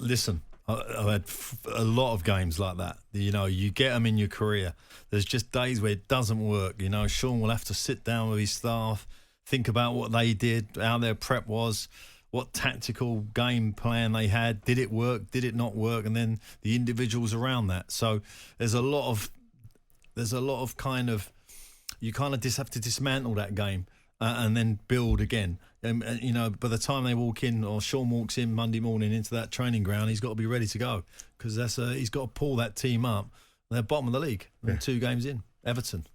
Listen, I've had a lot of games like that. You know, you get them in your career. There's just days where it doesn't work. You know, Sean will have to sit down with his staff, think about what they did, how their prep was, what tactical game plan they had. Did it work? Did it not work? And then the individuals around that. So there's a lot of kind of, you kind of just have to dismantle that game and then build again. And you know, by the time they walk in, or Sean walks in Monday morning into that training ground, he's got to be ready to go, because he's got to pull that team up. They're bottom of the league. They're 2 games in. Everton.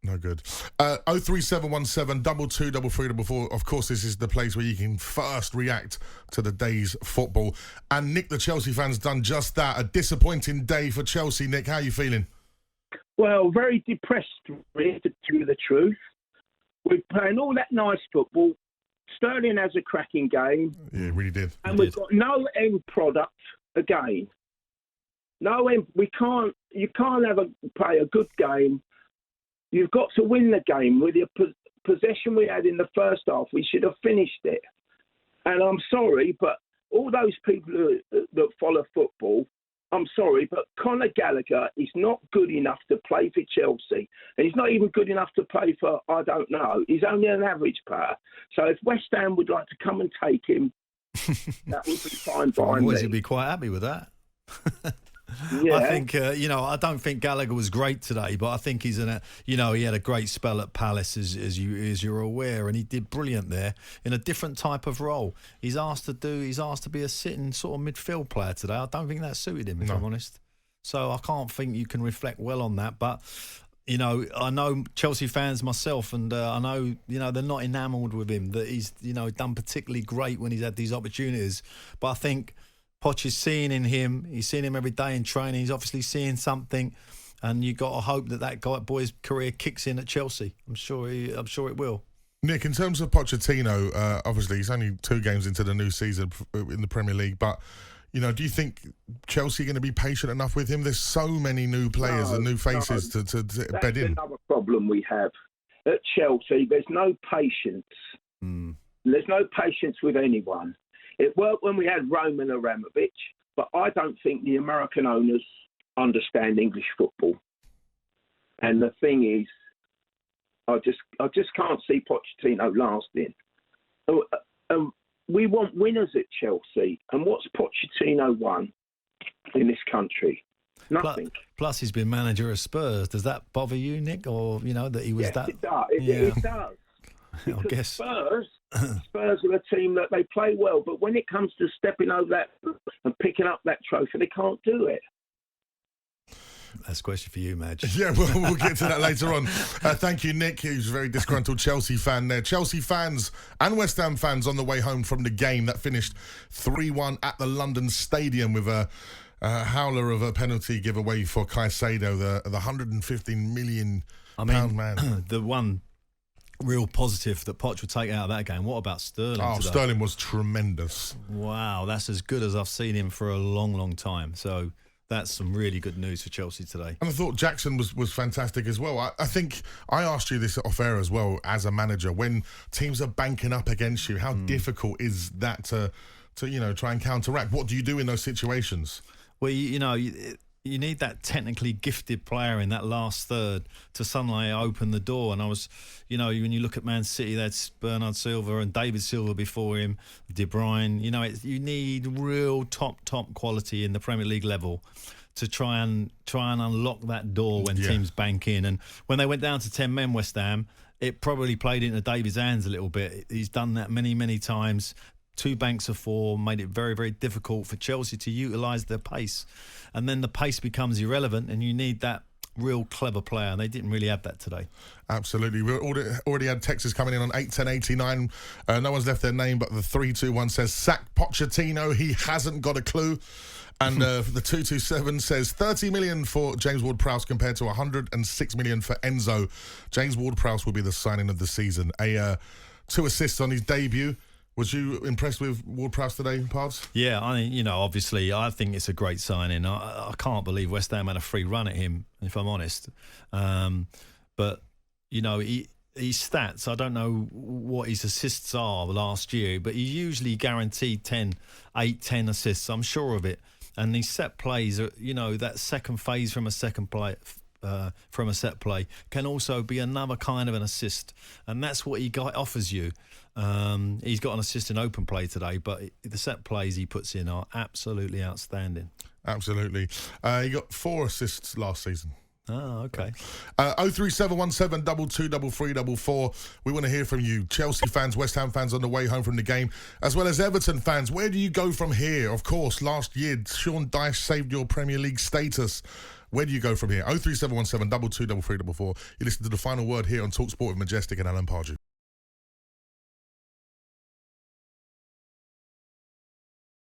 No good. 03717 223344. Of course, this is the place where you can first react to the day's football. And Nick, the Chelsea fan's done just that. A disappointing day for Chelsea. Nick, how are you feeling? Well, very depressed, really, to tell you the truth. We're playing all that nice football. Sterling has a cracking game. Yeah, it really did. And we've got no end product again. No end. You can't play a good game. You've got to win the game. With the possession we had in the first half, we should have finished it. And I'm sorry, but all those people that follow football, I'm sorry, but Conor Gallagher is not good enough to play for Chelsea. And he's not even good enough to play for, I don't know. He's only an average player. So if West Ham would like to come and take him, that would be fine by me. Boys would be quite happy with that. Yeah. I think, I don't think Gallagher was great today, but I think he had a great spell at Palace, as you're aware, and he did brilliant there in a different type of role. He's asked to be a sitting sort of midfield player today. I don't think that suited him, if I'm honest. So I can't think you can reflect well on that. But, you know, I know Chelsea fans myself, and I know, they're not enamoured with him, that he's, done particularly great when he's had these opportunities. But I think Poch is seeing in him. He's seeing him every day in training. He's obviously seeing something, and you got to hope that boy's career kicks in at Chelsea. I'm sure it will. Nick, in terms of Pochettino, obviously he's only 2 games into the new season in the Premier League, but do you think Chelsea are going to be patient enough with him? There's so many new players and new faces to bed in. That's another problem we have at Chelsea. There's no patience. There's no patience with anyone. It worked when we had Roman Abramovich, but I don't think the American owners understand English football. And the thing is, I just can't see Pochettino lasting. We want winners at Chelsea, and what's Pochettino won in this country? Nothing. Plus, he's been manager of Spurs. Does that bother you, Nick, or that he was yes, that? It does. It does. I guess Spurs are a team that they play well, but when it comes to stepping over that and picking up that trophy, they can't do it. That's a question for you, Madge. Yeah, we'll get to that later on. Thank you, Nick, who's a very disgruntled Chelsea fan there. Chelsea fans and West Ham fans on the way home from the game that finished 3-1 at the London Stadium with a howler of a penalty giveaway for Caicedo, the £115 million man. The one real positive that Poch would take out of that game. What about Sterling today? Sterling was tremendous. Wow, that's as good as I've seen him for a long, long time. So that's some really good news for Chelsea today. And I thought Jackson was fantastic as well. I think I asked you this off air as well, as a manager, when teams are banking up against you, how difficult is that to try and counteract? What do you do in those situations? Well, you need that technically gifted player in that last third to suddenly open the door. And I was, when you look at Man City, that's Bernard Silva and David Silva before him, De Bruyne. You need real top quality in the Premier League level to try and unlock that door when teams bank in. And when they went down to 10 men, West Ham, it probably played into David's hands a little bit. He's done that many, many times. 2 banks of 4 made it very, very difficult for Chelsea to utilise their pace. And then the pace becomes irrelevant, and you need that real clever player, and they didn't really have that today. Absolutely. We already had texts coming in on 81089. No one's left their name, but the 321 says, sack Pochettino, he hasn't got a clue. And the 227 says 30 million for James Ward-Prowse compared to 106 million for Enzo. James Ward-Prowse will be the signing of the season. 2 assists on his debut. Was you impressed with Ward-Prowse today, Pards? Yeah, obviously, I think it's a great signing. I can't believe West Ham had a free run at him, if I'm honest. But, his stats, I don't know what his assists are last year, but he usually guaranteed 8, 10 assists. I'm sure of it. And these set plays, are, that second phase from a set play can also be another kind of an assist, and that's what he offers you. He's got an assist in open play today, but the set plays he puts in are absolutely outstanding. Absolutely. He got 4 assists last season. Oh, okay. 03717 223344. We want to hear from you. Chelsea fans, West Ham fans on the way home from the game, as well as Everton fans. Where do you go from here? Of course, last year, Sean Dyche saved your Premier League status. Where do you go from here? 03717 223344. You listen to The Final Word here on talkSPORT with Majestic and Alan Pardew.